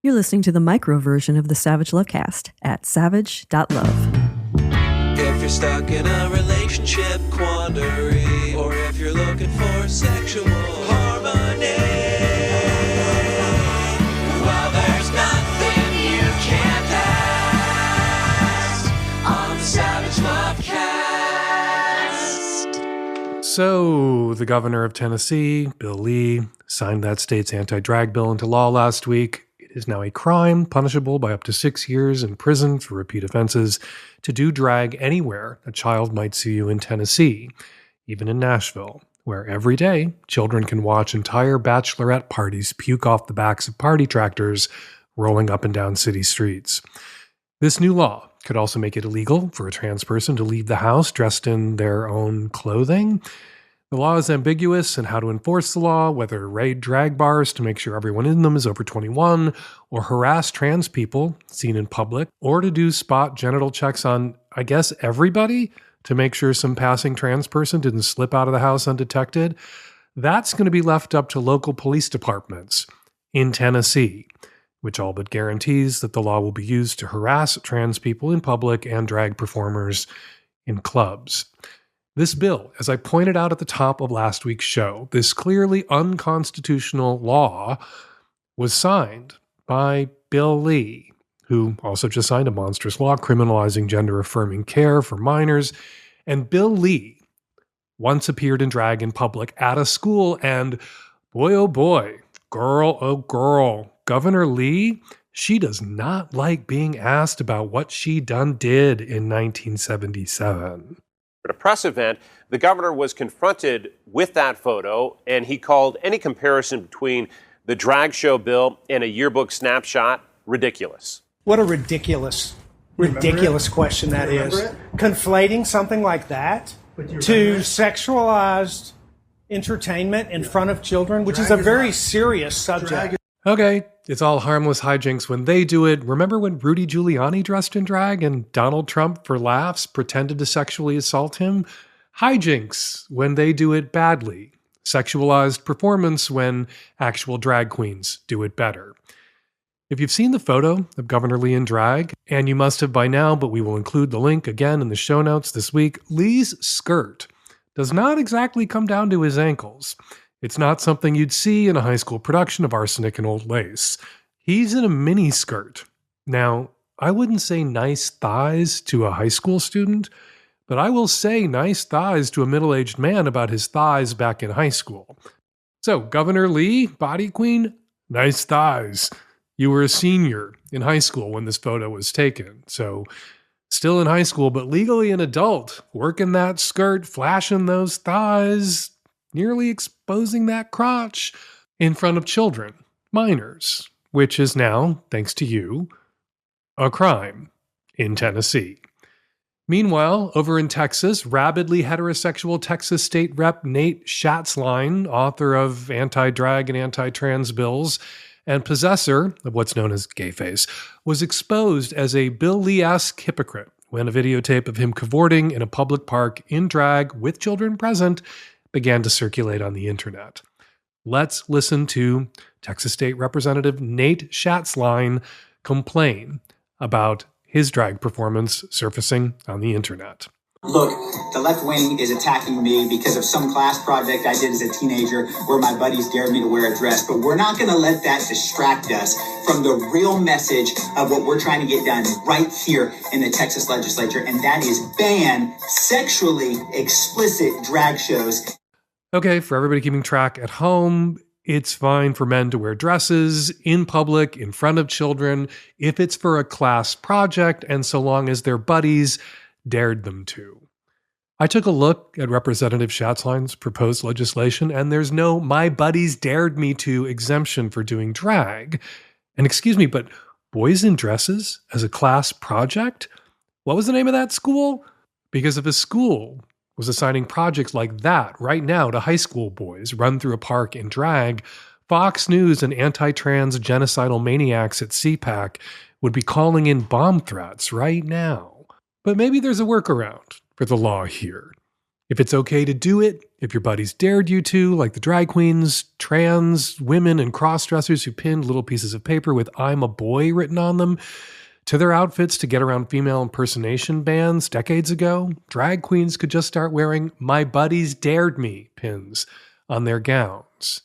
You're listening to the micro version of the Savage Lovecast at savage.love. If you're stuck in a relationship quandary, or if you're looking for sexual harmony, well, there's nothing you can't ask on the Savage Lovecast. So, the governor of Tennessee, Bill Lee, signed that state's anti-drag bill into law last week. It is now a crime punishable by up to 6 years in prison for repeat offenses to do drag anywhere a child might see you in Tennessee, even in Nashville, where every day children can watch entire bachelorette parties puke off the backs of party tractors rolling up and down city streets. This new law could also make it illegal for a trans person to leave the house dressed in their own clothing. The law is ambiguous in how to enforce the law, whether raid drag bars to make sure everyone in them is over 21, or harass trans people seen in public, or to do spot genital checks on, I guess, everybody to make sure some passing trans person didn't slip out of the house undetected. That's going to be left up to local police departments in Tennessee, which all but guarantees that the law will be used to harass trans people in public and drag performers in clubs. This bill, as I pointed out at the top of last week's show, this clearly unconstitutional law was signed by Bill Lee, who also just signed a monstrous law criminalizing gender-affirming care for minors. And Bill Lee once appeared in drag in public at a school, and boy, oh boy, girl, oh girl, Governor Lee, she does not like being asked about what she done did in 1977. At a press event, the governor was confronted with that photo, and he called any comparison between the drag show bill and a yearbook snapshot ridiculous. What a ridiculous question that is. Conflating something like that to sexualized entertainment in front of children, which is a very serious subject. Okay, it's all harmless hijinks when they do it. Remember when Rudy Giuliani dressed in drag and Donald Trump, for laughs, pretended to sexually assault him? Hijinks when they do it badly. Sexualized performance when actual drag queens do it better. If you've seen the photo of Governor Lee in drag, and you must have by now, but we will include the link again in the show notes this week, Lee's skirt does not exactly come down to his ankles. It's not something you'd see in a high school production of Arsenic and Old Lace. He's in a mini skirt. Now, I wouldn't say nice thighs to a high school student, but I will say nice thighs to a middle-aged man about his thighs back in high school. So, Governor Lee, body queen, nice thighs. You were a senior in high school when this photo was taken, so still in high school, but legally an adult, working that skirt, flashing those thighs, nearly exposing that crotch in front of children, minors, which is now, thanks to you, a crime in Tennessee. Meanwhile, over in Texas, rabidly heterosexual Texas State Rep Nate Schatzline, author of anti-drag and anti-trans bills, and possessor of what's known as gay face, was exposed as a Bill Lee-esque hypocrite when a videotape of him cavorting in a public park in drag with children present began to circulate on the internet. Let's listen to Texas State Representative Nate Schatzline complain about his drag performance surfacing on the internet. Look, the left wing is attacking me because of some class project I did as a teenager where my buddies dared me to wear a dress, but we're not going to let that distract us from the real message of what we're trying to get done right here in the Texas legislature, and that is ban sexually explicit drag shows. Okay, for everybody keeping track at home, it's fine for men to wear dresses in public, in front of children, if it's for a class project and so long as their buddies dared them to. I took a look at Representative Schatzline's proposed legislation, and there's no "my buddies dared me to" exemption for doing drag. And excuse me, but boys in dresses as a class project? What was the name of that school? Because if a school was assigning projects like that right now to high school boys run through a park in drag, Fox News and anti-trans genocidal maniacs at CPAC would be calling in bomb threats right now. But maybe there's a workaround for the law here. If it's okay to do it If your buddies dared you to, like the drag queens, trans women, and cross-dressers who pinned little pieces of paper with "I'm a boy" written on them to their outfits to get around female impersonation bans decades ago, drag queens could just start wearing "My buddies dared me" pins on their gowns.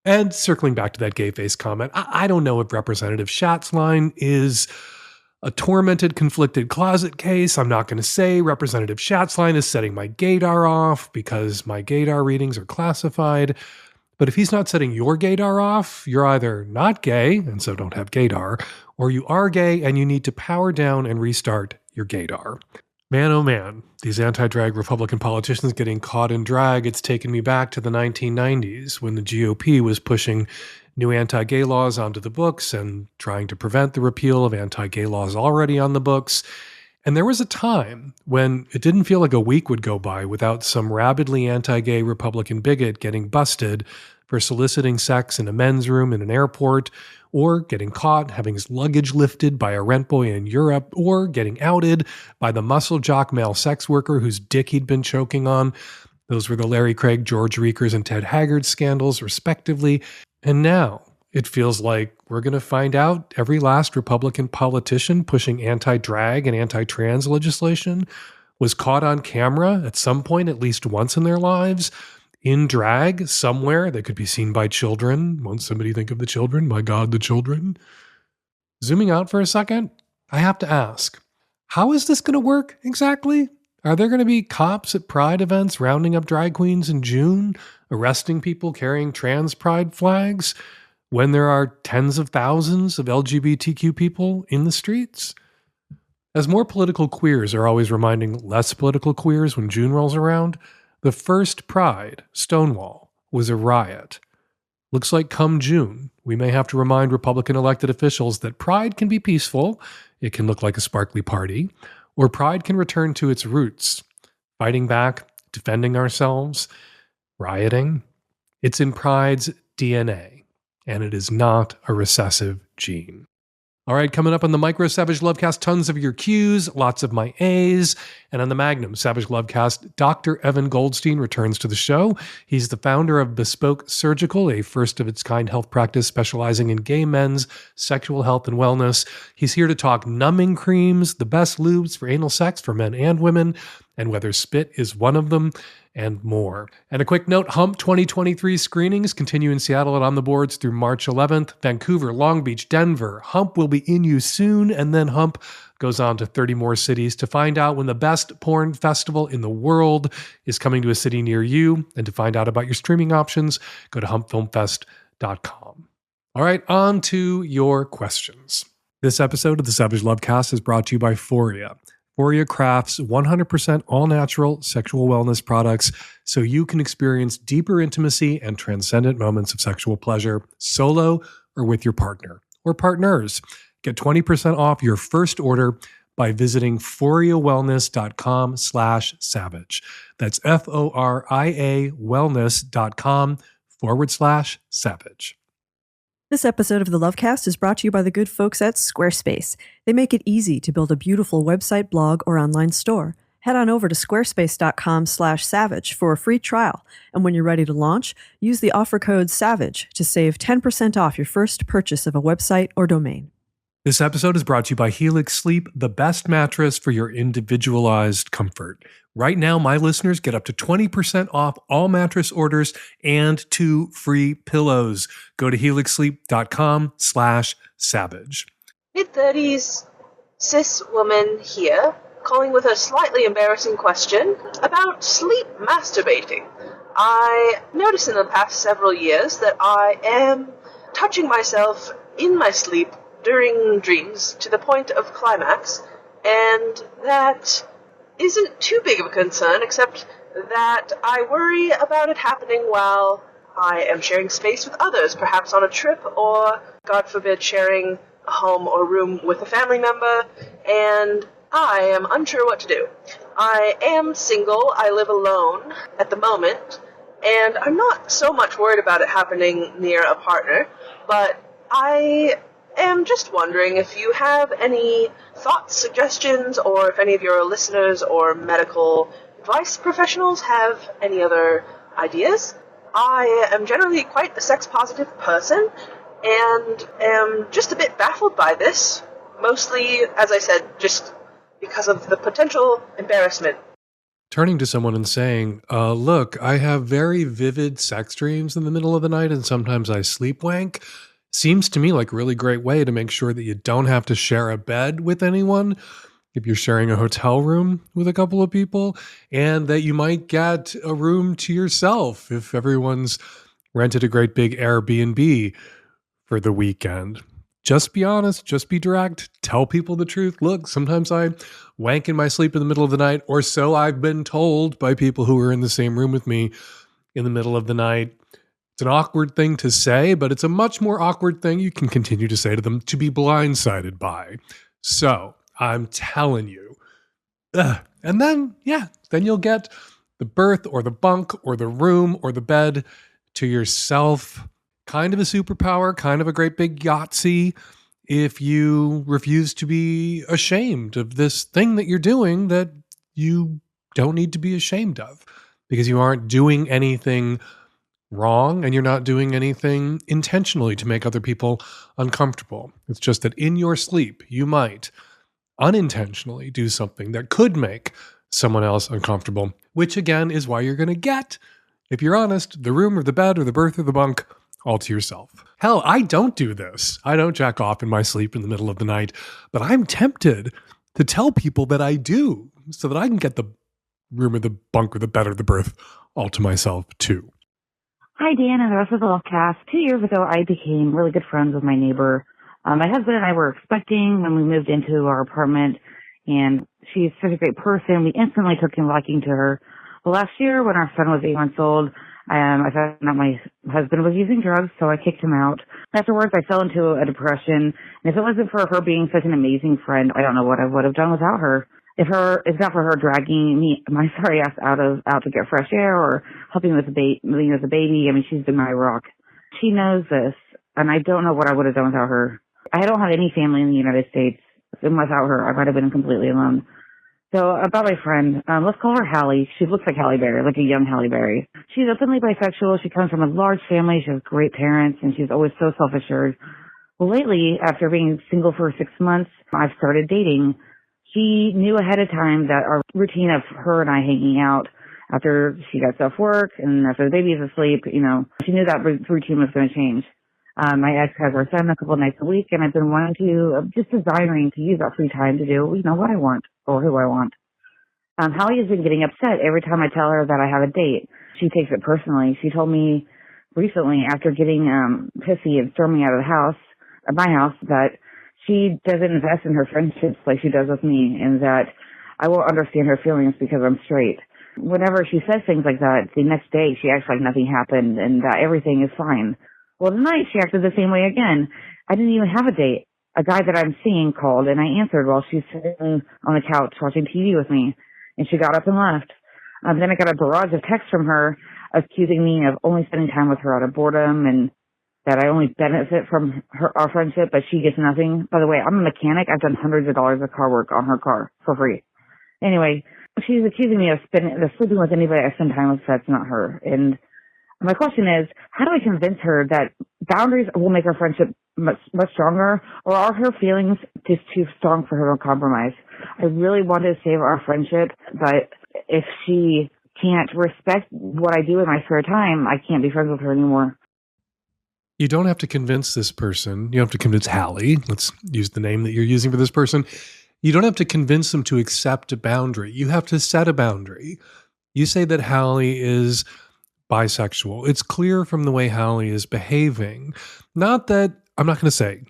And circling back to that gay face comment, I don't know if Representative Schatzline is a tormented, conflicted closet case. I'm not going to say Representative Schatzline is setting my gaydar off because my gaydar readings are classified. But if he's not setting your gaydar off, you're either not gay, and so don't have gaydar, or you are gay and you need to power down and restart your gaydar. Man, oh man, these anti-drag Republican politicians getting caught in drag, it's taken me back to the 1990s when the GOP was pushing new anti-gay laws onto the books and trying to prevent the repeal of anti-gay laws already on the books. And there was a time when it didn't feel like a week would go by without some rabidly anti-gay Republican bigot getting busted for soliciting sex in a men's room in an airport, or getting caught having his luggage lifted by a rent boy in Europe, or getting outed by the muscle jock male sex worker whose dick he'd been choking on. Those were the Larry Craig, George Reekers, and Ted Haggard scandals, respectively. And now it feels like we're going to find out every last Republican politician pushing anti-drag and anti-trans legislation was caught on camera at some point, at least once in their lives, in drag somewhere that could be seen by children. Won't somebody think of the children? My God, the children. Zooming out for a second, I have to ask, how is this going to work exactly? Are there going to be cops at pride events rounding up drag queens in June, arresting people carrying trans pride flags when there are tens of thousands of LGBTQ people in the streets? As more political queers are always reminding less political queers when June rolls around, the first Pride, Stonewall, was a riot. Looks like come June, we may have to remind Republican elected officials that Pride can be peaceful, it can look like a sparkly party, or Pride can return to its roots, fighting back, defending ourselves, rioting. It's in Pride's DNA, and it is not a recessive gene. All right, coming up on the Micro Savage Lovecast, tons of your Qs, lots of my As, and on the Magnum Savage Lovecast, Dr. Evan Goldstein returns to the show. He's the founder of Bespoke Surgical, a first-of-its-kind health practice specializing in gay men's sexual health and wellness. He's here to talk numbing creams, the best lubes for anal sex for men and women, and whether spit is one of them, and more. And a quick note, Hump 2023 screenings continue in Seattle and on the boards through March 11th. Vancouver, Long Beach, Denver. Hump will be in you soon, and then Hump goes on to 30 more cities. To find out when the best porn festival in the world is coming to a city near you, and to find out about your streaming options, go to humpfilmfest.com. All right, on to your questions. This episode of the Savage Lovecast is brought to you by Foria. Foria crafts 100% all-natural sexual wellness products so you can experience deeper intimacy and transcendent moments of sexual pleasure solo or with your partner or partners. Get 20% off your first order by visiting foriawellness.com/savage. That's FORIA wellness.com/savage. This episode of the Lovecast is brought to you by the good folks at Squarespace. They make it easy to build a beautiful website, blog, or online store. Head on over to squarespace.com/savage for a free trial. And when you're ready to launch, use the offer code SAVAGE to save 10% off your first purchase of a website or domain. This episode is brought to you by Helix Sleep, the best mattress for your individualized comfort. Right now, my listeners get up to 20% off all mattress orders and 2 free pillows. Go to helixsleep.com/savage. Mid-30s, cis woman here, calling with a slightly embarrassing question about sleep masturbating. I noticed in the past several years that I am touching myself in my sleep during dreams to the point of climax, and that isn't too big of a concern, except that I worry about it happening while I am sharing space with others, perhaps on a trip, or, God forbid, sharing a home or room with a family member, and I am unsure what to do. I am single, I live alone at the moment, and I'm not so much worried about it happening near a partner, but I am just wondering if you have any thoughts, suggestions, or if any of your listeners or medical advice professionals have any other ideas. I am generally quite a sex-positive person, and am just a bit baffled by this, mostly, as I said, just because of the potential embarrassment. Turning to someone and saying, look, I have very vivid sex dreams in the middle of the night and sometimes I sleepwank, seems to me like a really great way to make sure that you don't have to share a bed with anyone if you're sharing a hotel room with a couple of people, and that you might get a room to yourself if everyone's rented a great big Airbnb for the weekend. Just be honest, just be direct, tell people the truth. Look, sometimes I wank in my sleep in the middle of the night, or so I've been told by people who were in the same room with me in the middle of the night. It's an awkward thing to say, but it's a much more awkward thing you can continue to say to them to be blindsided by. So I'm telling you. And then you'll get the berth or the bunk or the room or the bed to yourself. Kind of a superpower, kind of a great big Yahtzee if you refuse to be ashamed of this thing that you're doing that you don't need to be ashamed of, because you aren't doing anything wrong and you're not doing anything intentionally to make other people uncomfortable. It's just that in your sleep, you might unintentionally do something that could make someone else uncomfortable, which again is why you're going to get, if you're honest, the room or the bed or the berth or the bunk all to yourself. Hell, I don't do this. I don't jack off in my sleep in the middle of the night, but I'm tempted to tell people that I do so that I can get the room or the bunk or the bed or the berth all to myself too. Hi, Dan and the rest of the Lovecast. 2 years ago, I became really good friends with my neighbor. My husband and I were expecting when we moved into our apartment, and she's such a great person. We instantly took a liking to her. Well, last year, when our son was 8 months old, I found out my husband was using drugs, so I kicked him out. Afterwards, I fell into a depression, and if it wasn't for her being such an amazing friend, I don't know what I would have done without her. If not for her dragging me, my sorry ass out to get fresh air or helping with the baby, I mean, she's been my rock. She knows this, and I don't know what I would have done without her. I don't have any family in the United States, and without her, I might have been completely alone. So about my friend, let's call her Hallie. She looks like Halle Berry, like a young Halle Berry. She's openly bisexual. She comes from a large family. She has great parents, and she's always so self-assured. Well, lately, after being single for 6 months, I've started dating. She knew ahead of time that our routine of her and I hanging out after she got off work and after the baby's asleep, she knew that routine was going to change. My ex has our son a couple of nights a week, and I've been wanting to, just desiring to use that free time to do, what I want or who I want. Hallie has been getting upset every time I tell her that I have a date. She takes it personally. She told me recently, after getting pissy and storming out of my house, that she doesn't invest in her friendships like she does with me, and that I won't understand her feelings because I'm straight. Whenever she says things like that, the next day she acts like nothing happened and that everything is fine. Well, tonight she acted the same way again. I didn't even have a date. A guy that I'm seeing called, and I answered while she's sitting on the couch watching TV with me, and she got up and left. Then I got a barrage of texts from her accusing me of only spending time with her out of boredom and that I only benefit from our friendship, but she gets nothing. By the way, I'm a mechanic. I've done hundreds of dollars of car work on her car for free. Anyway, she's accusing me of sleeping with anybody I spend time with that's not her. And my question is, how do I convince her that boundaries will make our friendship much stronger, or are her feelings just too strong for her to compromise? I really want to save our friendship, but if she can't respect what I do in my spare time, I can't be friends with her anymore. You don't have to convince this person. You don't have to convince Hallie. Let's use the name that you're using for this person. You don't have to convince them to accept a boundary. You have to set a boundary. You say that Hallie is bisexual. It's clear from the way Hallie is behaving. Not that, I'm not going to say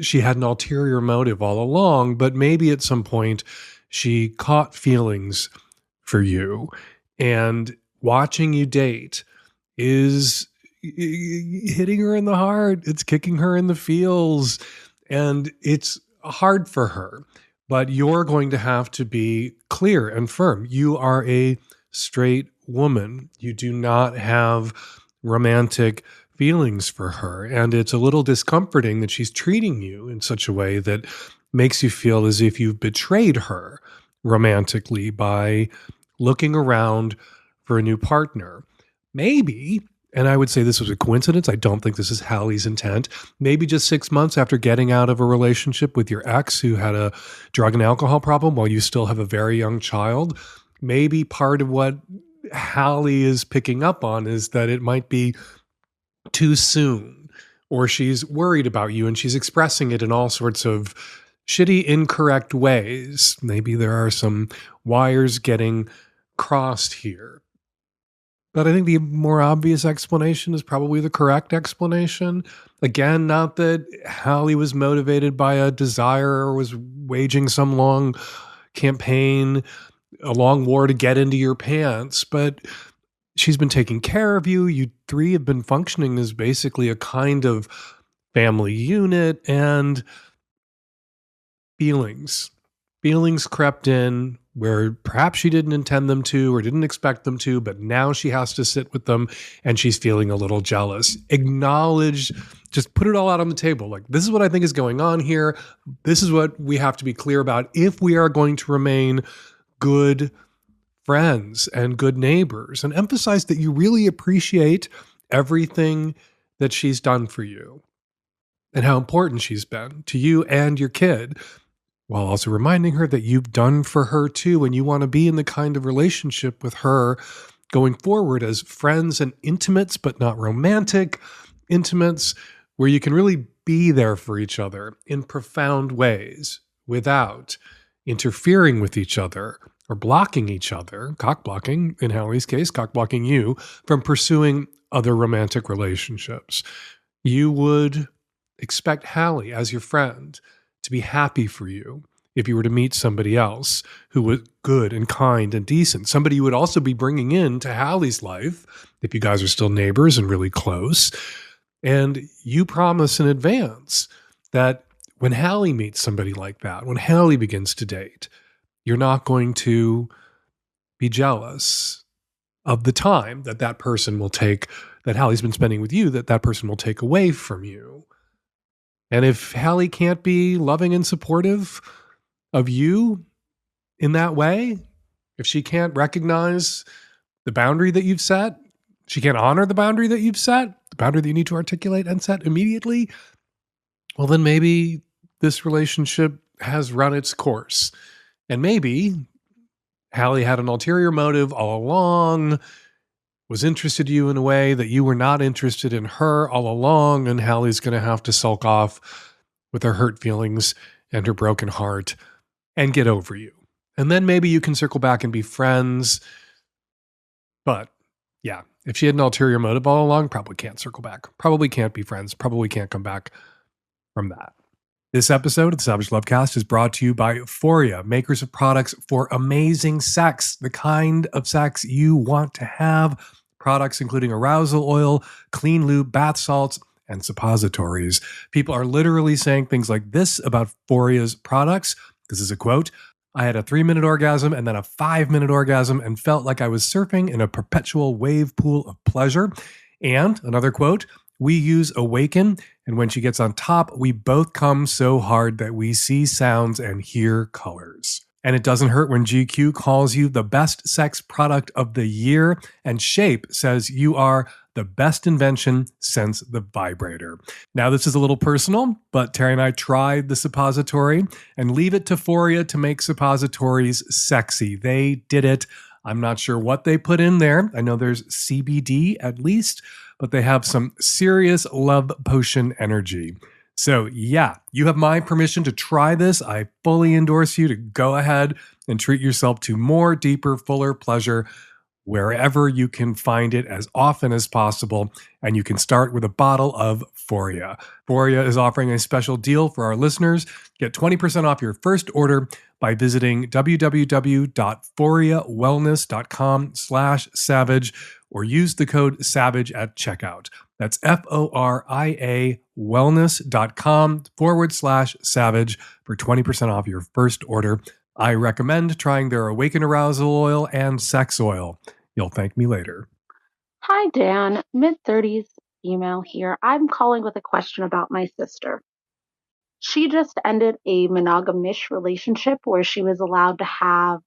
she had an ulterior motive all along, but maybe at some point she caught feelings for you. And watching you date is hitting her in the heart. It's kicking her in the feels. And it's hard for her. But you're going to have to be clear and firm. You are a straight woman. You do not have romantic feelings for her. And it's a little discomforting that she's treating you in such a way that makes you feel as if you've betrayed her romantically by looking around for a new partner. maybe, and I would say this was a coincidence, I don't think this is Hallie's intent, maybe just 6 months after getting out of a relationship with your ex who had a drug and alcohol problem while you still have a very young child, maybe part of what Hallie is picking up on is that it might be too soon, or she's worried about you and she's expressing it in all sorts of shitty, incorrect ways. Maybe there are some wires getting crossed here. But I think the more obvious explanation is probably the correct explanation. Again, not that Hallie was motivated by a desire or was waging some long campaign, a long war to get into your pants, but she's been taking care of you. You three have been functioning as basically a kind of family unit, and feelings crept in where perhaps she didn't intend them to or didn't expect them to, but now she has to sit with them and she's feeling a little jealous. Acknowledge, just put it all out on the table. Like, this is what I think is going on here. This is what we have to be clear about if we are going to remain good friends and good neighbors, and emphasize that you really appreciate everything that she's done for you and how important she's been to you and your kid, while also reminding her that you've done for her too, and you want to be in the kind of relationship with her going forward as friends and intimates, but not romantic intimates, where you can really be there for each other in profound ways without interfering with each other or blocking each other, cock blocking, in Hallie's case, cock blocking you from pursuing other romantic relationships. You would expect Hallie, as your friend, to be happy for you if you were to meet somebody else who was good and kind and decent, somebody you would also be bringing into Hallie's life if you guys are still neighbors and really close. And you promise in advance that when Hallie meets somebody like that, when Hallie begins to date, you're not going to be jealous of the time that that person will take, that Hallie's been spending with you, that person will take away from you. And if Hallie can't be loving and supportive of you in that way, if she can't recognize the boundary that you've set, she can't honor the boundary that you've set, the boundary that you need to articulate and set immediately, well, then maybe this relationship has run its course. And maybe Hallie had an ulterior motive all along, was interested in you in a way that you were not interested in her all along, and Hallie's going to have to sulk off with her hurt feelings and her broken heart and get over you. And then maybe you can circle back and be friends. But yeah, if she had an ulterior motive all along, probably can't circle back, probably can't be friends, probably can't come back from that. This episode of the Savage Lovecast is brought to you by Euphoria, makers of products for amazing sex, the kind of sex you want to have. Products including arousal oil, clean lube, bath salts, and suppositories. People are literally saying things like this about Euphoria's products. This is a quote. I had a 3-minute orgasm and then a 5-minute orgasm and felt like I was surfing in a perpetual wave pool of pleasure. And another quote, we use Awaken, and when she gets on top, we both come so hard that we see sounds and hear colors. And it doesn't hurt when GQ calls you the best sex product of the year, and Shape says you are the best invention since the vibrator. Now, this is a little personal, but Terry and I tried the suppository, and leave it to Euphoria to make suppositories sexy. They did it. I'm not sure what they put in there. I know there's CBD at least, but they have some serious love potion energy. So yeah, you have my permission to try this. I fully endorse you to go ahead and treat yourself to more, deeper, fuller pleasure wherever you can find it as often as possible. And you can start with a bottle of Euphoria. Euphoria is offering a special deal for our listeners. Get 20% off your first order by visiting www.euforiawellness.com/savage or use the code SAVAGE at checkout. That's FORIA wellness.com/savage for 20% off your first order. I recommend trying their Awaken Arousal Oil and Sex Oil. You'll thank me later. Hi, Dan. Mid-30s female here. I'm calling with a question about my sister. She just ended a monogamish relationship where she was allowed to have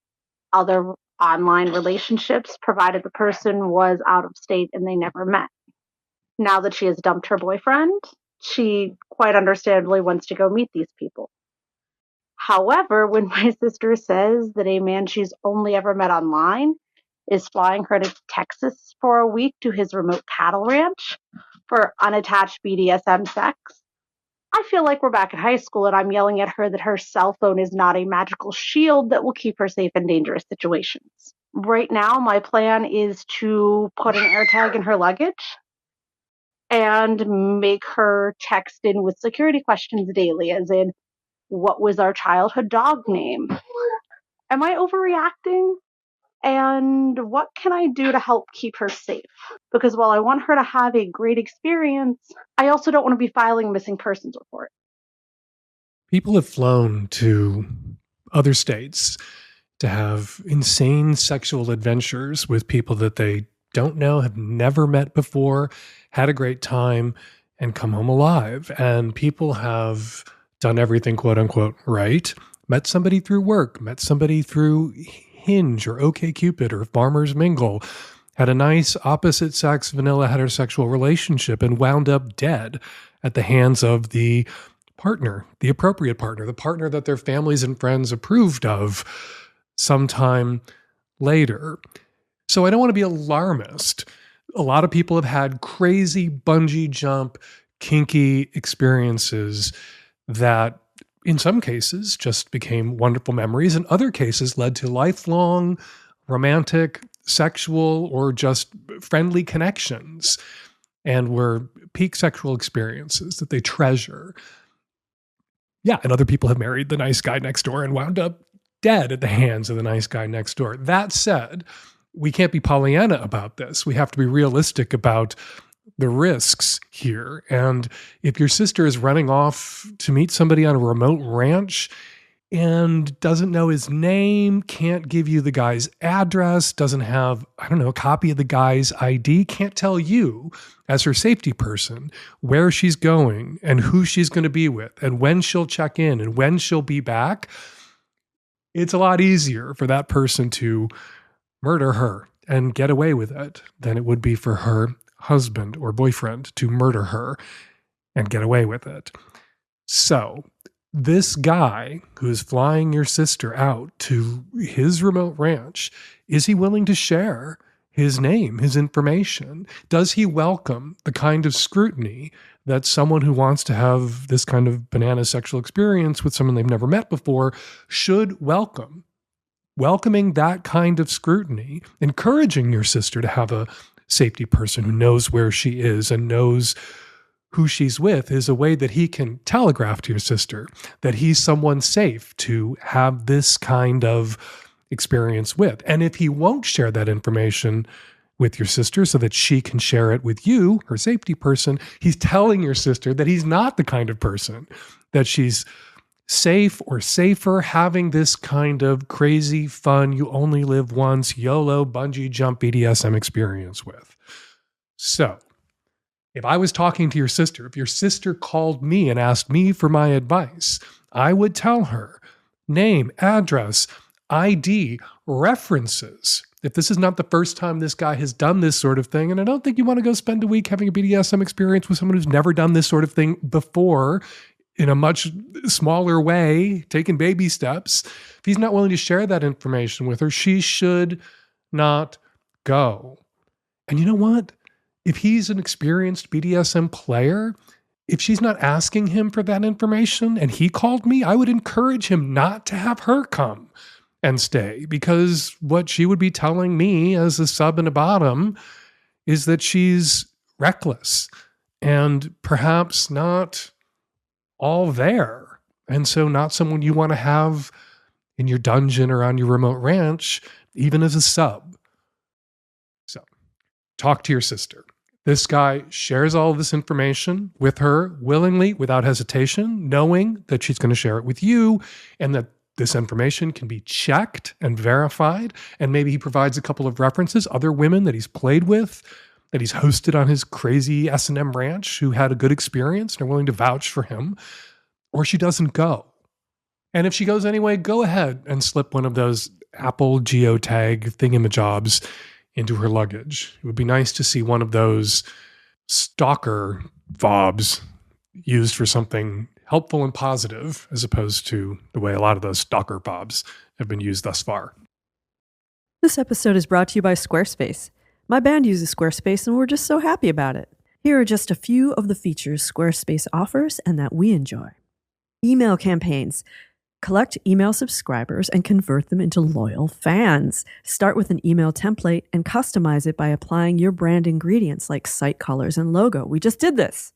other online relationships, provided the person was out of state and they never met. Now that she has dumped her boyfriend, she quite understandably wants to go meet these people. However, when my sister says that a man she's only ever met online is flying her to Texas for a week to his remote cattle ranch for unattached BDSM sex, I feel like we're back in high school and I'm yelling at her that her cell phone is not a magical shield that will keep her safe in dangerous situations. Right now, my plan is to put an AirTag in her luggage and make her text in with security questions daily, as in, what was our childhood dog name? Am I overreacting? And what can I do to help keep her safe? Because while I want her to have a great experience, I also don't want to be filing a missing persons report. People have flown to other states to have insane sexual adventures with people that they don't know, have never met before, had a great time, and come home alive. And people have done everything, quote unquote, right. Met somebody through work, met somebody through Hinge or OkCupid or Farmers Mingle, had a nice opposite sex vanilla heterosexual relationship and wound up dead at the hands of the partner, the appropriate partner, the partner that their families and friends approved of sometime later. So I don't want to be alarmist. A lot of people have had crazy bungee jump, kinky experiences that in some cases just became wonderful memories. In other cases led to lifelong romantic, sexual, or just friendly connections and were peak sexual experiences that they treasure. Yeah, and other people have married the nice guy next door and wound up dead at the hands of the nice guy next door. That said, we can't be Pollyanna about this. We have to be realistic about the risks here. And if your sister is running off to meet somebody on a remote ranch and doesn't know his name, can't give you the guy's address, doesn't have, a copy of the guy's ID, can't tell you as her safety person where she's going and who she's going to be with and when she'll check in and when she'll be back, it's a lot easier for that person to murder her and get away with it than it would be for her husband or boyfriend to murder her and get away with it. So this guy who's flying your sister out to his remote ranch, is he willing to share his name, his information? Does he welcome the kind of scrutiny that someone who wants to have this kind of banana sexual experience with someone they've never met before should welcome? Welcoming that kind of scrutiny, encouraging your sister to have a safety person who knows where she is and knows who she's with is a way that he can telegraph to your sister that he's someone safe to have this kind of experience with. And if he won't share that information with your sister so that she can share it with you, her safety person, he's telling your sister that he's not the kind of person that she's safe or safer having this kind of crazy, fun, you only live once, YOLO, bungee jump BDSM experience with. So if I was talking to your sister, if your sister called me and asked me for my advice, I would tell her name, address, ID, references. If this is not the first time this guy has done this sort of thing, and I don't think you want to go spend a week having a BDSM experience with someone who's never done this sort of thing before in a much smaller way, taking baby steps. If he's not willing to share that information with her, she should not go. And you know what? If he's an experienced BDSM player, if she's not asking him for that information and he called me, I would encourage him not to have her come and stay, because what she would be telling me as a sub and a bottom is that she's reckless and perhaps not all there. And so not someone you want to have in your dungeon or on your remote ranch, even as a sub. So talk to your sister. This guy shares all of this information with her willingly, without hesitation, knowing that she's going to share it with you and that this information can be checked and verified. And maybe he provides a couple of references, other women that he's played with, that he's hosted on his crazy S&M ranch who had a good experience and are willing to vouch for him. Or she doesn't go. And if she goes anyway, go ahead and slip one of those Apple geotag thingamajobs into her luggage. It would be nice to see one of those stalker fobs used for something helpful and positive, as opposed to the way a lot of those stalker fobs have been used thus far. This episode is brought to you by Squarespace. My band uses Squarespace and we're just so happy about it. Here are just a few of the features Squarespace offers and that we enjoy. Email campaigns. Collect email subscribers and convert them into loyal fans. Start with an email template and customize it by applying your brand ingredients like site colors and logo. We just did this.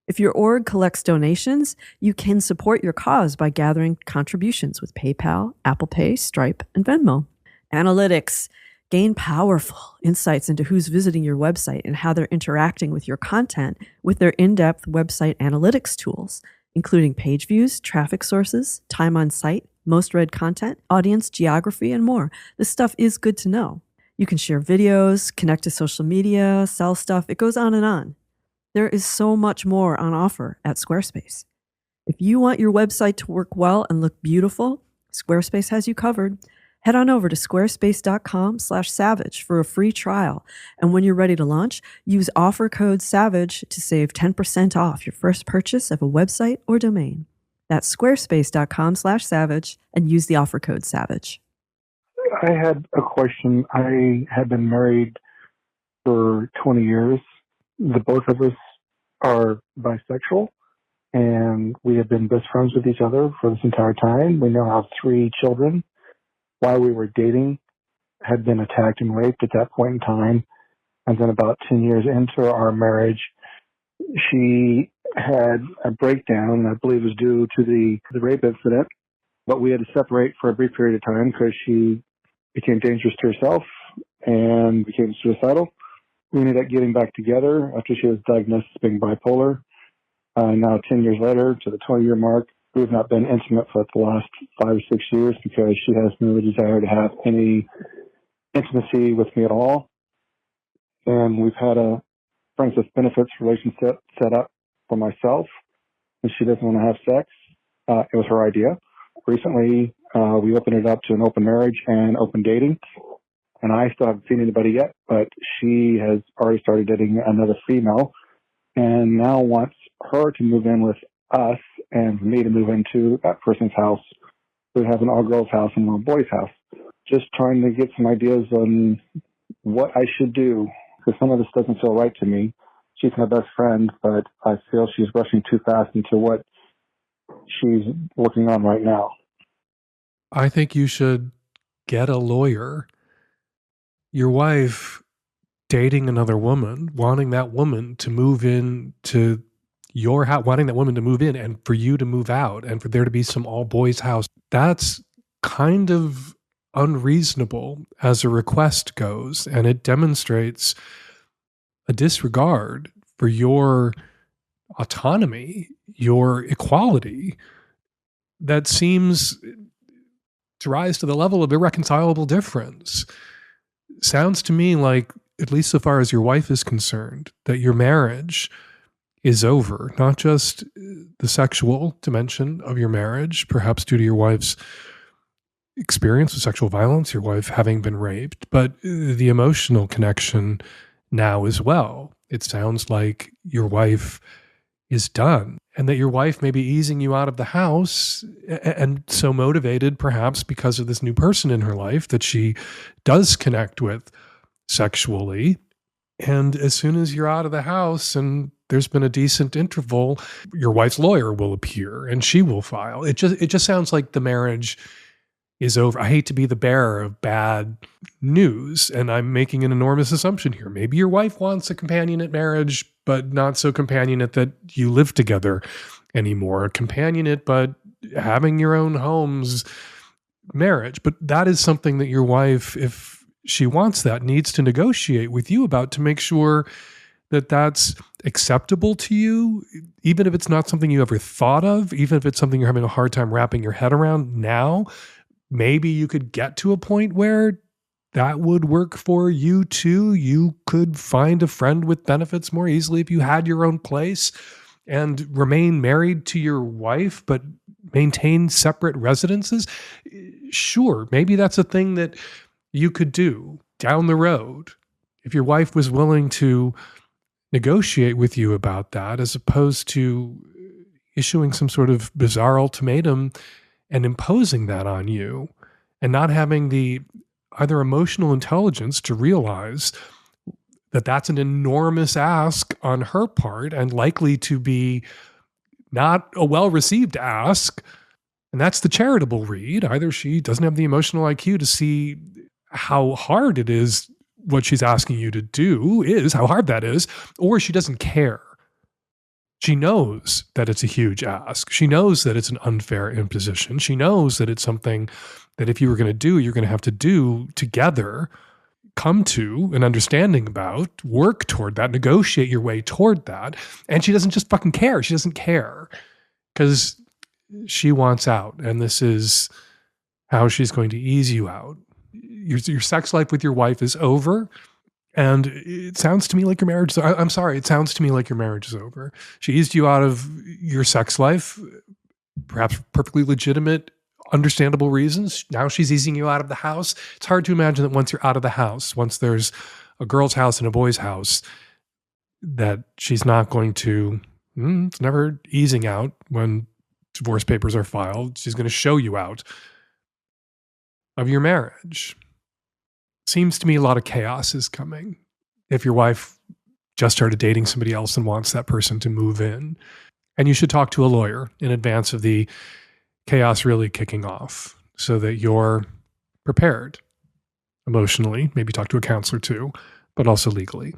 If your org collects donations, you can support your cause by gathering contributions with PayPal, Apple Pay, Stripe, and Venmo. Analytics. Gain powerful insights into who's visiting your website and how they're interacting with your content with their in-depth website analytics tools, including page views, traffic sources, time on site, most read content, audience geography, and more. This stuff is good to know. You can share videos, connect to social media, sell stuff. It goes on and on. There is so much more on offer at Squarespace. If you want your website to work well and look beautiful, Squarespace has you covered. Head on over to squarespace.com/savage for a free trial. And when you're ready to launch, use offer code SAVAGE to save 10% off your first purchase of a website or domain. That's squarespace.com/savage and use the offer code SAVAGE. I had a question. I had been married for 20 years. The both of us are bisexual, and we have been best friends with each other for this entire time. We now have 3 children. While we were dating, had been attacked and raped at that point in time. And then about 10 years into our marriage, she had a breakdown, I believe was due to the rape incident. But we had to separate for a brief period of time because she became dangerous to herself and became suicidal. We ended up getting back together after she was diagnosed as being bipolar. Now 10 years later, to the 20-year mark, we've not been intimate for the last 5 or 6 years because she has no desire to have any intimacy with me at all. And we've had a friends with benefits relationship set up for myself, and she doesn't want to have sex. It was her idea. Recently, we opened it up to an open marriage and open dating. And I still haven't seen anybody yet, but she has already started dating another female and now wants her to move in with us and me to move into that person's house. We have an all-girls house and an all-boys house. Just trying to get some ideas on what I should do, because some of this doesn't feel right to me. She's my best friend, but I feel she's rushing too fast into what she's working on right now. I think you should get a lawyer. Your wife dating another woman, wanting that woman to move in to your house, wanting that woman to move in and for you to move out and for there to be some all boys house. That's kind of unreasonable as a request goes. And it demonstrates a disregard for your autonomy, your equality that seems to rise to the level of irreconcilable difference. Sounds to me like, at least so far as your wife is concerned, that your marriage is over, not just the sexual dimension of your marriage, perhaps due to your wife's experience with sexual violence, your wife having been raped, but the emotional connection now as well. It sounds like your wife is done and that your wife may be easing you out of the house and so motivated perhaps because of this new person in her life that she does connect with sexually. And as soon as you're out of the house and there's been a decent interval, your wife's lawyer will appear and she will file. It just sounds like the marriage is over. I hate to be the bearer of bad news, and I'm making an enormous assumption here. Maybe your wife wants a companionate marriage, but not so companionate that you live together anymore. Companionate, but having your own homes marriage. But that is something that your wife, if she wants that, needs to negotiate with you about to make sure that that's acceptable to you, even if it's not something you ever thought of, even if it's something you're having a hard time wrapping your head around now. Maybe you could get to a point where that would work for you too. You could find a friend with benefits more easily if you had your own place and remain married to your wife, but maintain separate residences? Sure, maybe that's a thing that you could do down the road if your wife was willing to negotiate with you about that, as opposed to issuing some sort of bizarre ultimatum and imposing that on you and not having the either emotional intelligence to realize that that's an enormous ask on her part and likely to be not a well-received ask. And that's the charitable read. Either she doesn't have the emotional IQ to see how hard it is, what she's asking you to do is, how hard that is, or she doesn't care. She knows that it's a huge ask. She knows that it's an unfair imposition. She knows that it's something that if you were going to do, you're going to have to do together, come to an understanding about, work toward that, negotiate your way toward that. And she doesn't just fucking care. She doesn't care because she wants out. And this is how she's going to ease you out. Your sex life with your wife is over. And it sounds to me like your marriage I'm sorry, it sounds to me like your marriage is over. She eased you out of your sex life, perhaps perfectly legitimate, understandable reasons. Now she's easing you out of the house. It's hard to imagine that once you're out of the house, once there's a girl's house and a boy's house, that she's not going to, it's never easing out when divorce papers are filed. She's going to show you out of your marriage. Seems to me a lot of chaos is coming. If your wife just started dating somebody else and wants that person to move in, and you should talk to a lawyer in advance of the chaos really kicking off so that you're prepared emotionally, maybe talk to a counselor too, but also legally.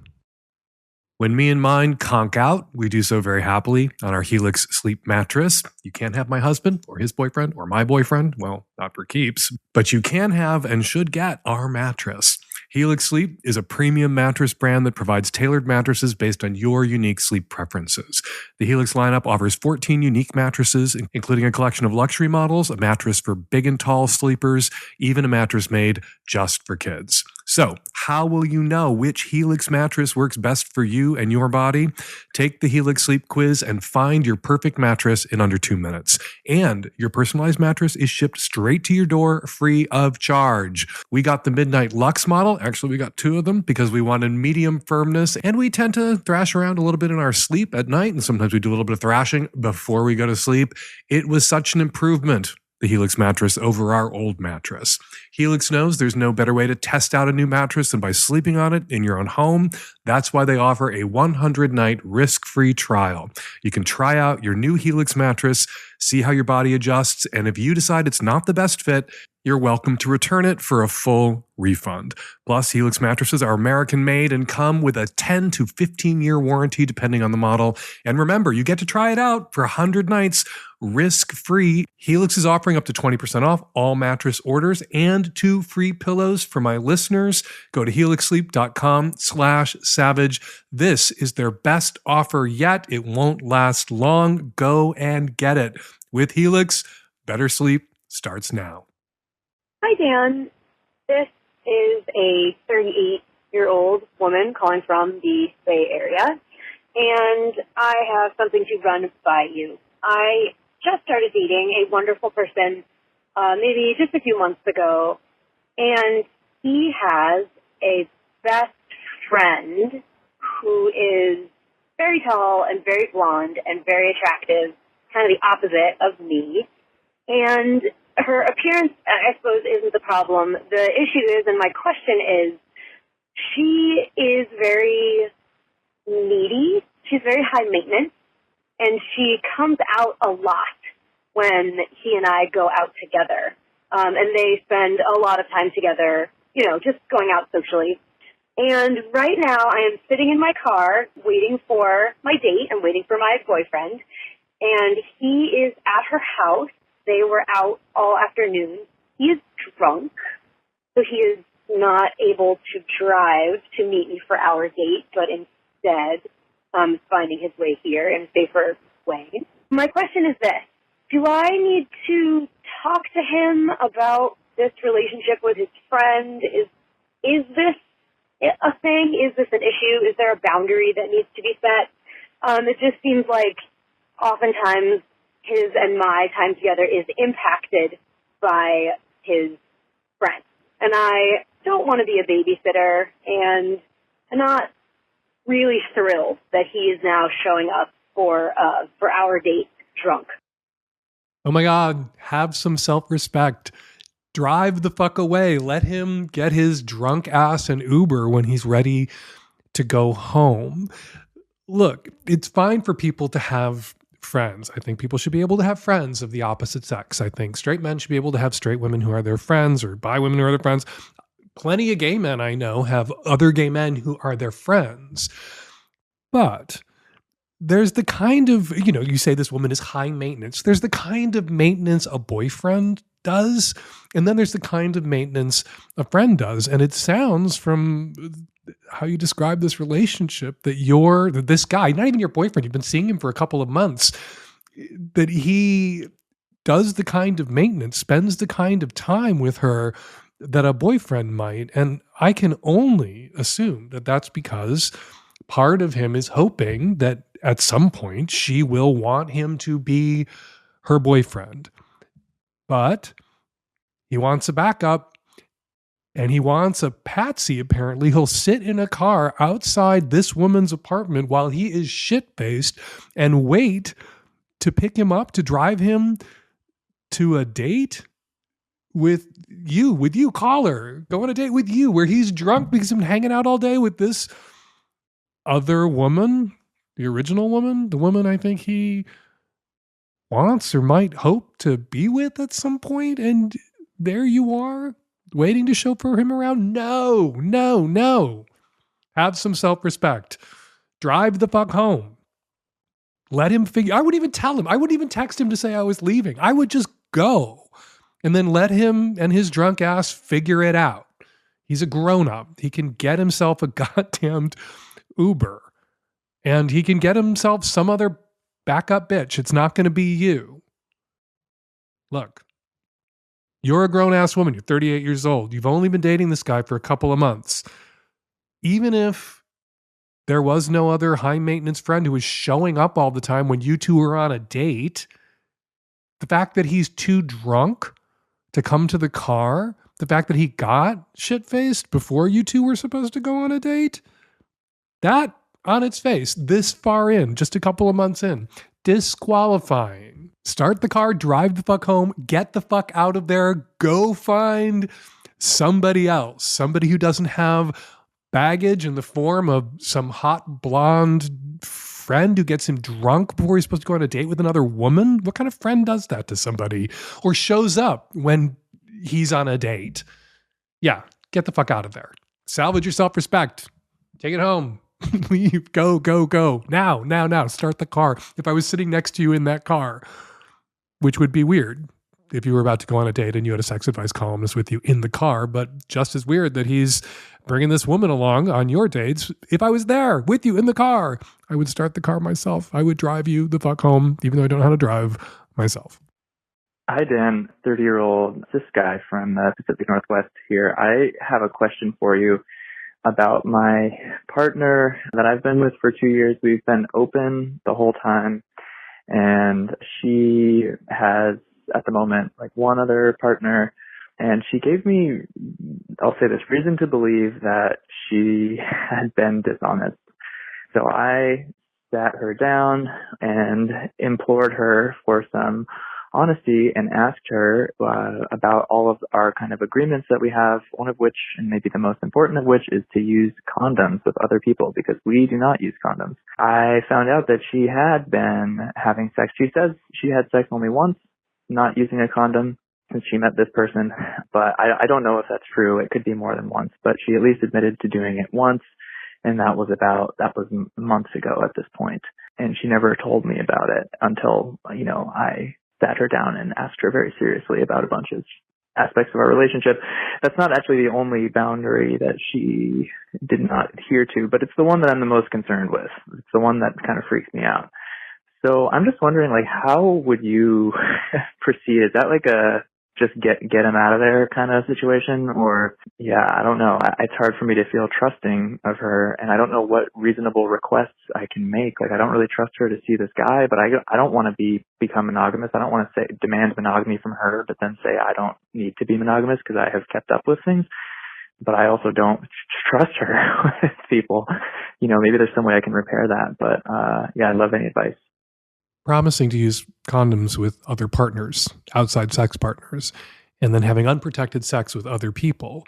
When me and mine conk out, we do so very happily on our Helix sleep mattress. You can't have my husband or his boyfriend or my boyfriend. Well, not for keeps, but you can have and should get our mattress. Helix Sleep is a premium mattress brand that provides tailored mattresses based on your unique sleep preferences. The Helix lineup offers 14 unique mattresses, including a collection of luxury models, a mattress for big and tall sleepers, even a mattress made just for kids. So, how will you know which Helix mattress works best for you and your body? Take the Helix Sleep Quiz and find your perfect mattress in under 2 minutes. And your personalized mattress is shipped straight to your door free of charge. We got the Midnight Luxe model. Actually, we got 2 of them because we wanted medium firmness, and we tend to thrash around a little bit in our sleep at night, and sometimes we do a little bit of thrashing before we go to sleep. It was such an improvement, the Helix mattress, over our old mattress. Helix knows there's no better way to test out a new mattress than by sleeping on it in your own home. That's why they offer a 100-night risk-free trial. You can try out your new Helix mattress, see how your body adjusts, and if you decide it's not the best fit, you're welcome to return it for a full refund. Plus, Helix mattresses are American-made and come with a 10 to 15-year warranty depending on the model. And remember, you get to try it out for 100 nights risk-free. Helix is offering up to 20% off all mattress orders and 2 free pillows for my listeners. Go to helixsleep.com/savage. This is their best offer yet. It won't last long. Go and get it. With Helix, better sleep starts now. Hi, Dan. This is a 38-year-old woman calling from the Bay Area, and I have something to run by you. I just started dating a wonderful person maybe just a few months ago, and he has a best friend who is very tall and very blonde and very attractive, kind of the opposite of me. And her appearance, I suppose, isn't the problem. The issue is, and my question is, she is very needy. She's very high maintenance, and she comes out a lot when he and I go out together. And they spend a lot of time together, you know, just going out socially. And right now I am sitting in my car waiting for my date. I'm waiting for my boyfriend, and he is at her house. They were out all afternoon. He is drunk, so he is not able to drive to meet me for our date, but instead finding his way here in a safer way. My question is this. Do I need to talk to him about this relationship with his friend? Is this a thing? Is this an issue? Is there a boundary that needs to be set? It just seems like oftentimes his and my time together is impacted by his friend. And I don't want to be a babysitter, and I'm not really thrilled that he is now showing up for our date drunk. Oh my God, have some self-respect. Drive the fuck away. Let him get his drunk ass an Uber when he's ready to go home. Look, it's fine for people to have friends. I think people should be able to have friends of the opposite sex. I think straight men should be able to have straight women who are their friends, or bi women who are their friends. Plenty of gay men I know have other gay men who are their friends. But there's the kind of, you say this woman is high maintenance. There's the kind of maintenance a boyfriend does, and then there's the kind of maintenance a friend does. And it sounds from how you describe this relationship that this guy, not even your boyfriend, you've been seeing him for a couple of months, that he does the kind of maintenance, spends the kind of time with her that a boyfriend might. And I can only assume that that's because part of him is hoping that at some point she will want him to be her boyfriend. But he wants a backup, and he wants a patsy, apparently. He'll sit in a car outside this woman's apartment while he is shit-faced and wait to pick him up, to drive him to a date with you, caller. Go on a date with you where he's drunk because he's been hanging out all day with this other woman, the original woman, the woman I think he wants or might hope to be with at some point, and there you are, waiting to chauffeur him around. No. Have some self-respect. Drive the fuck home. Let him figure. I wouldn't even tell him. I wouldn't even text him to say I was leaving. I would just go and then let him and his drunk ass figure it out. He's a grown-up. He can get himself a goddamned Uber, and he can get himself some other backup bitch. It's not going to be you. Look, you're a grown-ass woman. You're 38 years old. You've only been dating this guy for a couple of months. Even if there was no other high-maintenance friend who was showing up all the time when you two were on a date, the fact that he's too drunk to come to the car, the fact that he got shit-faced before you two were supposed to go on a date, that on its face, this far in, just a couple of months in, disqualifying. Start the car, drive the fuck home, get the fuck out of there, go find somebody else, somebody who doesn't have baggage in the form of some hot blonde friend who gets him drunk before he's supposed to go on a date with another woman. What kind of friend does that to somebody or shows up when he's on a date? Yeah, get the fuck out of there. Salvage your self-respect. Take it home. Leave. Go. Now. Start the car. If I was sitting next to you in that car, which would be weird if you were about to go on a date and you had a sex advice columnist with you in the car, but just as weird that he's bringing this woman along on your dates. If I was there with you in the car, I would start the car myself. I would drive you the fuck home, even though I don't know how to drive myself. Hi, Dan, 30-year-old cis guy from the Pacific Northwest here. I have a question for you about my partner that I've been with for 2 years. We've been open the whole time, and she has, at the moment, like one other partner, and she gave me, I'll say this, reason to believe that she had been dishonest. So I sat her down and implored her for some honesty and asked her about all of our kind of agreements that we have, one of which, and maybe the most important of which, is to use condoms with other people, because we do not use condoms. I found out that she had been having sex. She says she had sex only once, not using a condom, since she met this person, but I don't know if that's true. It could be more than once, but she at least admitted to doing it once, and that was months ago at this point. And she never told me about it until, I sat her down and asked her very seriously about a bunch of aspects of our relationship. That's not actually the only boundary that she did not adhere to, but it's the one that I'm the most concerned with. It's the one that kind of freaks me out. So I'm just wondering, how would you proceed? Is that like a just get him out of there kind of situation? Or, yeah, I don't know. It's hard for me to feel trusting of her, and I don't know what reasonable requests I can make. Like, I don't really trust her to see this guy, but I don't want to become monogamous. I don't want to demand monogamy from her, but then say I don't need to be monogamous because I have kept up with things. But I also don't trust her with people. You know, maybe there's some way I can repair that. But yeah, I'd love any advice. Promising to use condoms with other partners, outside sex partners, and then having unprotected sex with other people,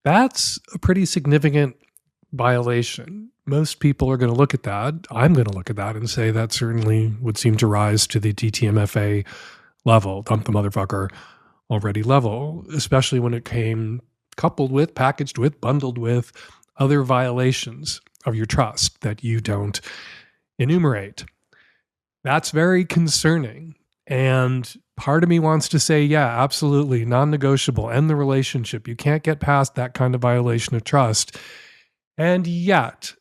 that's a pretty significant violation. Most people are going to look at that. I'm going to look at that and say that certainly would seem to rise to the DTMFA level, dump the motherfucker already level, especially when it came coupled with, packaged with, bundled with other violations of your trust that you don't enumerate. That's very concerning. And part of me wants to say, yeah, absolutely, non-negotiable, end the relationship. You can't get past that kind of violation of trust. And yet,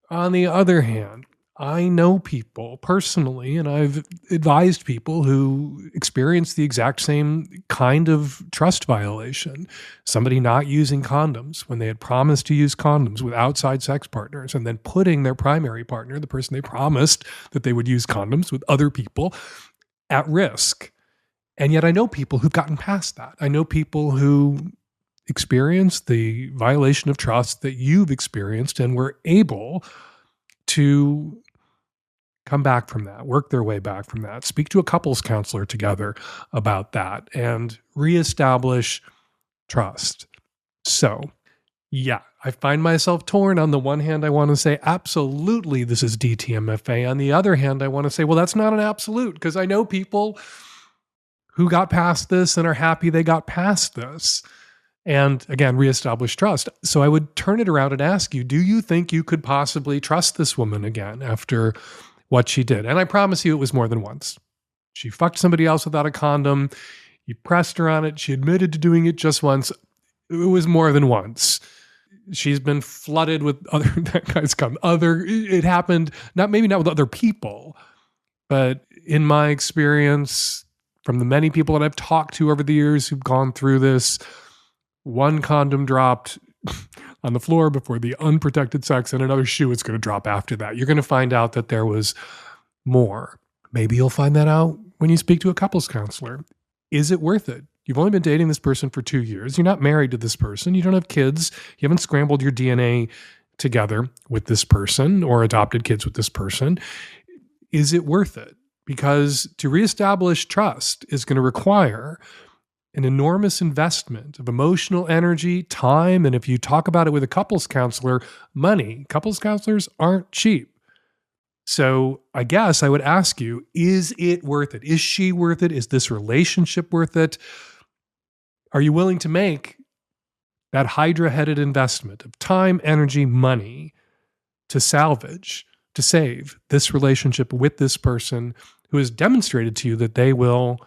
on the other hand, I know people personally, and I've advised people who experience the exact same kind of trust violation. Somebody not using condoms when they had promised to use condoms with outside sex partners, and then putting their primary partner, the person they promised that they would use condoms with other people, at risk. And yet I know people who've gotten past that. I know people who experienced the violation of trust that you've experienced and were able to come back from that, work their way back from that, speak to a couples counselor together about that, and reestablish trust. So, yeah, I find myself torn. On the one hand, I want to say, absolutely, this is DTMFA. On the other hand, I want to say, well, that's not an absolute, because I know people who got past this and are happy they got past this. And again, reestablish trust. So I would turn it around and ask you, do you think you could possibly trust this woman again after what she did? And I promise you it was more than once. She fucked somebody else without a condom. You pressed her on it. She admitted to doing it just once. It was more than once. She's been flooded with other, that guy's come, it happened, maybe not with other people, but in my experience, from the many people that I've talked to over the years who've gone through this, one condom dropped on the floor before the unprotected sex, and another shoe is going to drop after that. You're going to find out that there was more. Maybe you'll find that out when you speak to a couples counselor. Is it worth it? You've only been dating this person for 2 years. You're not married to this person. You don't have kids. You haven't scrambled your DNA together with this person or adopted kids with this person. Is it worth it? Because to reestablish trust is going to require an enormous investment of emotional energy, time, and if you talk about it with a couples counselor, money. Couples counselors aren't cheap. So I guess I would ask you, is it worth it? Is she worth it? Is this relationship worth it? Are you willing to make that hydra-headed investment of time, energy, money to salvage, to save this relationship with this person who has demonstrated to you that they will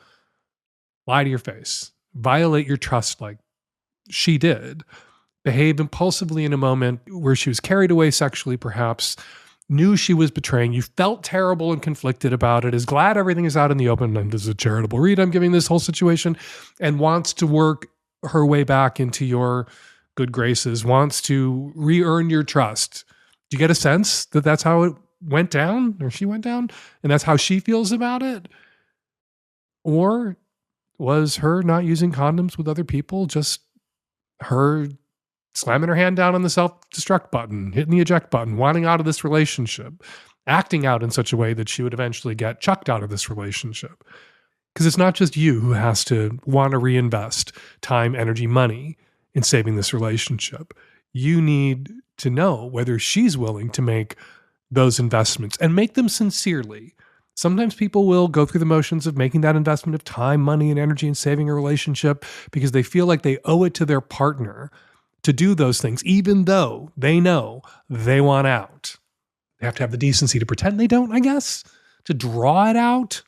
lie to your face, violate your trust like she did, behave impulsively in a moment where she was carried away sexually perhaps, knew she was betraying you, felt terrible and conflicted about it, is glad everything is out in the open, and this is a charitable read I'm giving this whole situation, and wants to work her way back into your good graces, wants to re-earn your trust. Do you get a sense that that's how it went down, or she went down, and that's how she feels about it? Or was her not using condoms with other people just her slamming her hand down on the self-destruct button, hitting the eject button, wanting out of this relationship, acting out in such a way that she would eventually get chucked out of this relationship? Because it's not just you who has to want to reinvest time, energy, money in saving this relationship. You need to know whether she's willing to make those investments and make them sincerely. Sometimes people will go through the motions of making that investment of time, money, and energy in saving a relationship because they feel like they owe it to their partner to do those things, even though they know they want out. They have to have the decency to pretend they don't, I guess, to draw it out,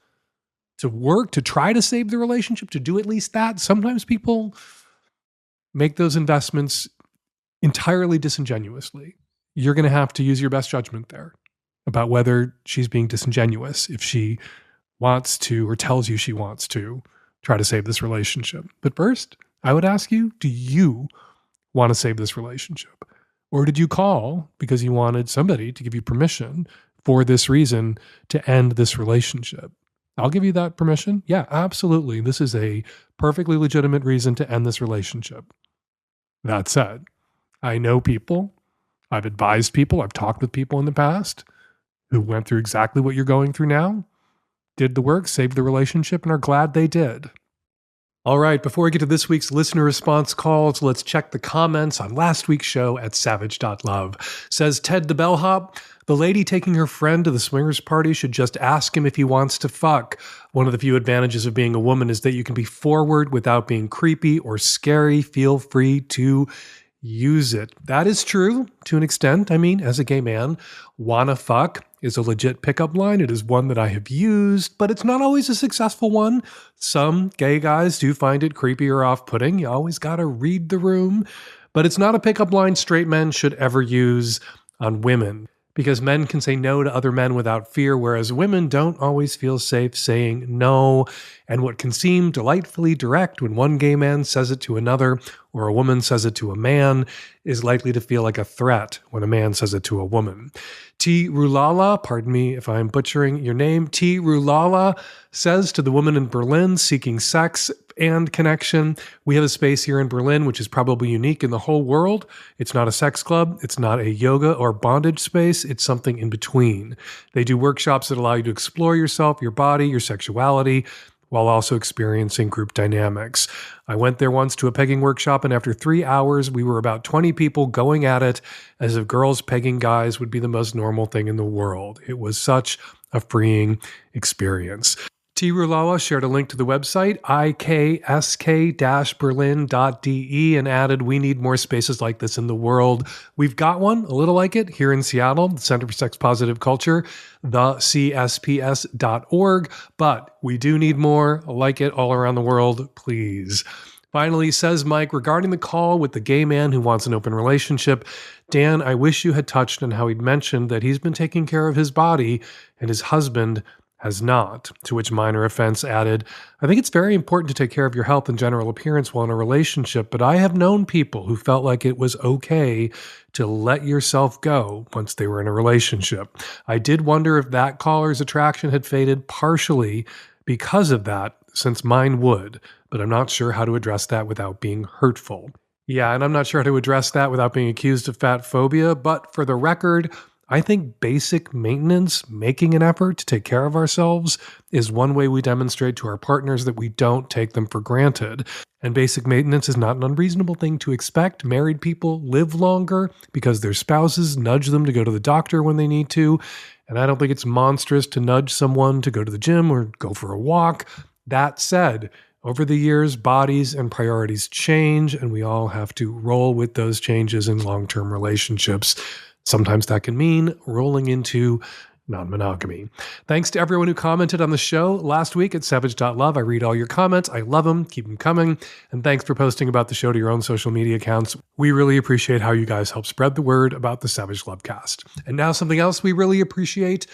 to work, to try to save the relationship, to do at least that. Sometimes people make those investments entirely disingenuously. You're going to have to use your best judgment there about whether she's being disingenuous if she wants to or tells you she wants to try to save this relationship. But first, I would ask you, do you want to save this relationship? Or did you call because you wanted somebody to give you permission for this reason to end this relationship? I'll give you that permission. Yeah, absolutely. This is a perfectly legitimate reason to end this relationship. That said, I know people, I've advised people, I've talked with people in the past who went through exactly what you're going through now, did the work, saved the relationship, and are glad they did. All right, before we get to this week's listener response calls, let's check the comments on last week's show at savage.love. Says Ted the Bellhop, the lady taking her friend to the swingers party should just ask him if he wants to fuck. One of the few advantages of being a woman is that you can be forward without being creepy or scary. Feel free to use it. That is true to an extent. I mean, as a gay man, wanna fuck is a legit pickup line. It is one that I have used, but it's not always a successful one. Some gay guys do find it creepy or off-putting. You always gotta read the room. But it's not a pickup line straight men should ever use on women, because men can say no to other men without fear, whereas women don't always feel safe saying no. And what can seem delightfully direct when one gay man says it to another, or a woman says it to a man, is likely to feel like a threat when a man says it to a woman. T. Rulala, pardon me if I'm butchering your name, T. Rulala says to the woman in Berlin seeking sex and connection, we have a space here in Berlin which is probably unique in the whole world. It's not a sex club. It's not a yoga or bondage space. It's something in between. They do workshops that allow you to explore yourself, your body, your sexuality, while also experiencing group dynamics. I went there once to a pegging workshop, and after 3 hours, we were about 20 people going at it as if girls pegging guys would be the most normal thing in the world. It was such a freeing experience. T. Rulala shared a link to the website, iksk-berlin.de, and added, we need more spaces like this in the world. We've got one, a little like it, here in Seattle, the Center for Sex Positive Culture, thecsps.org, but we do need more like it all around the world, please. Finally, says Mike, regarding the call with the gay man who wants an open relationship, Dan, I wish you had touched on how he'd mentioned that he's been taking care of his body and his husband has not, to which Minor Offense added, I think it's very important to take care of your health and general appearance while in a relationship, but I have known people who felt like it was okay to let yourself go once they were in a relationship. I did wonder if that caller's attraction had faded partially because of that, since mine would, but I'm not sure how to address that without being hurtful. Yeah, and I'm not sure how to address that without being accused of fat phobia, but for the record, I think basic maintenance, making an effort to take care of ourselves, is one way we demonstrate to our partners that we don't take them for granted. And basic maintenance is not an unreasonable thing to expect. Married people live longer because their spouses nudge them to go to the doctor when they need to. And I don't think it's monstrous to nudge someone to go to the gym or go for a walk. That said, over the years, bodies and priorities change, and we all have to roll with those changes in long-term relationships. Sometimes that can mean rolling into non-monogamy. Thanks to everyone who commented on the show last week at savage.love. I read all your comments. I love them. Keep them coming. And thanks for posting about the show to your own social media accounts. We really appreciate how you guys help spread the word about the Savage Lovecast. And now something else we really appreciate,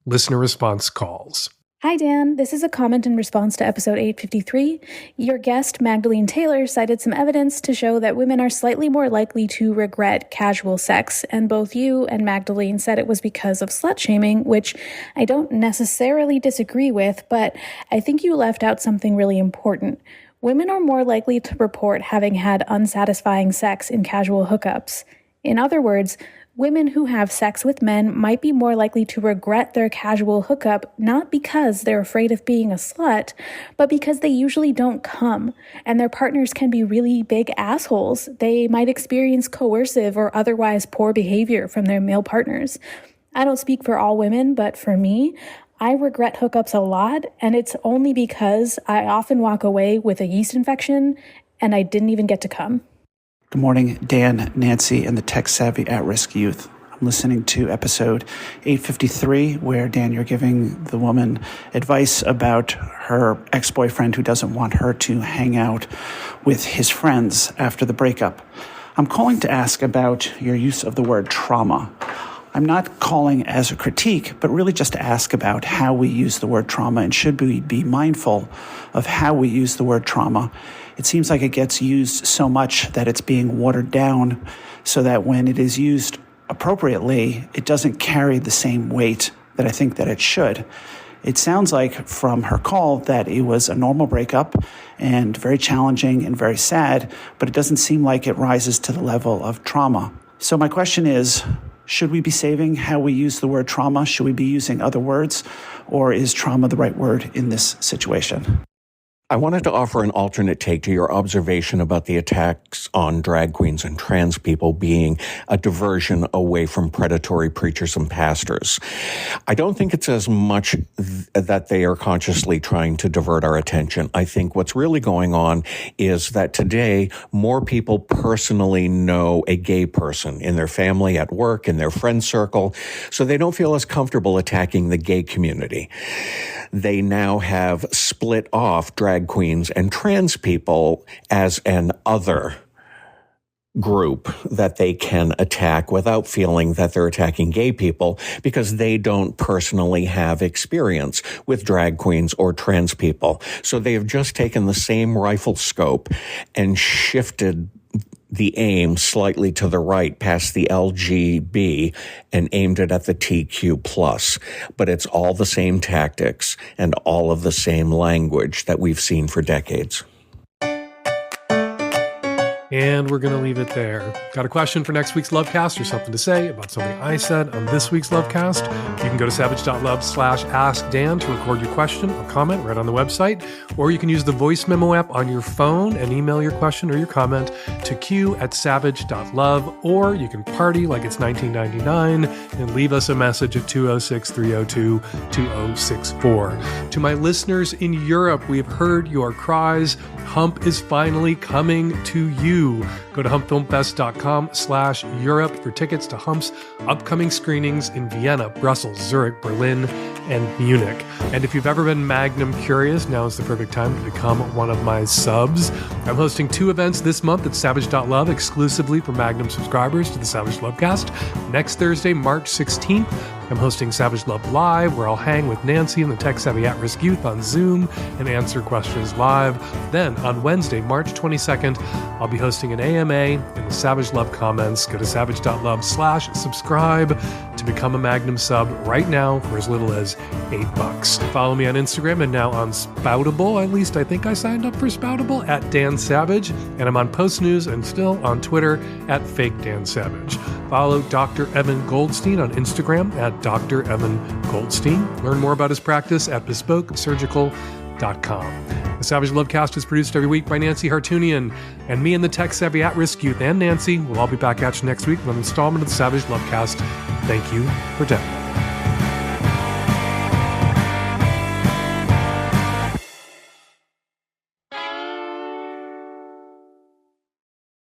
listener response calls. Hi, Dan. This is a comment in response to episode 853. Your guest, Magdalene Taylor, cited some evidence to show that women are slightly more likely to regret casual sex, and both you and Magdalene said it was because of slut-shaming, which I don't necessarily disagree with, but I think you left out something really important. Women are more likely to report having had unsatisfying sex in casual hookups. In other words, women who have sex with men might be more likely to regret their casual hookup, not because they're afraid of being a slut, but because they usually don't come, and their partners can be really big assholes. They might experience coercive or otherwise poor behavior from their male partners. I don't speak for all women, but for me, I regret hookups a lot, and it's only because I often walk away with a yeast infection and I didn't even get to come. Good morning, Dan, Nancy, and the tech-savvy at-risk youth. I'm listening to episode 853, where, Dan, you're giving the woman advice about her ex-boyfriend who doesn't want her to hang out with his friends after the breakup. I'm calling to ask about your use of the word trauma. I'm not calling as a critique, but really just to ask about how we use the word trauma, and should we be mindful of how we use the word trauma. It seems like it gets used so much that it's being watered down so that when it is used appropriately, it doesn't carry the same weight that I think that it should. It sounds like from her call that it was a normal breakup and very challenging and very sad, but it doesn't seem like it rises to the level of trauma. So my question is, should we be saving how we use the word trauma? Should we be using other words? Or is trauma the right word in this situation? I wanted to offer an alternate take to your observation about the attacks on drag queens and trans people being a diversion away from predatory preachers and pastors. I don't think it's as much that they are consciously trying to divert our attention. I think what's really going on is that today more people personally know a gay person in their family, at work, in their friend circle, so they don't feel as comfortable attacking the gay community. They now have split off drag queens and trans people as an other group that they can attack without feeling that they're attacking gay people, because they don't personally have experience with drag queens or trans people. So they have just taken the same rifle scope and shifted the aim slightly to the right past the LGB and aimed it at the TQ+. But it's all the same tactics and all of the same language that we've seen for decades. And we're going to leave it there. Got a question for next week's Lovecast or something to say about something I said on this week's Lovecast? You can go to savage.love/askdan to record your question or comment right on the website, or you can use the voice memo app on your phone and email your question or your comment to q@savage.love, or you can party like it's 1999 and leave us a message at 206-302-2064. To my listeners in Europe, we have heard your cries. Hump is finally coming to you. Go to humpfilmfest.com/Europe for tickets to Hump's upcoming screenings in Vienna, Brussels, Zurich, Berlin, and Munich. And if you've ever been Magnum curious, now is the perfect time to become one of my subs. I'm hosting 2 events this month at savage.love exclusively for Magnum subscribers to the Savage Lovecast. Next Thursday, March 16th, I'm hosting Savage Love Live, where I'll hang with Nancy and the tech-savvy at-risk youth on Zoom and answer questions live. Then, on Wednesday, March 22nd, I'll be hosting an AMA in the Savage Love comments. Go to savage.love/subscribe to become a Magnum sub right now for as little as $8. Follow me on Instagram and now on Spoutable. At least I think I signed up for Spoutable at Dan Savage. And I'm on Post News and still on Twitter at Fake Dan Savage. Follow Dr. Evan Goldstein on Instagram at Dr. Evan Goldstein. Learn more about his practice at Bespoke Surgical.com. The Savage Lovecast is produced every week by Nancy Hartunian, and me and the tech-savvy at-risk youth and Nancy will all be back at you next week with an installment of the Savage Lovecast. Thank you for downloading.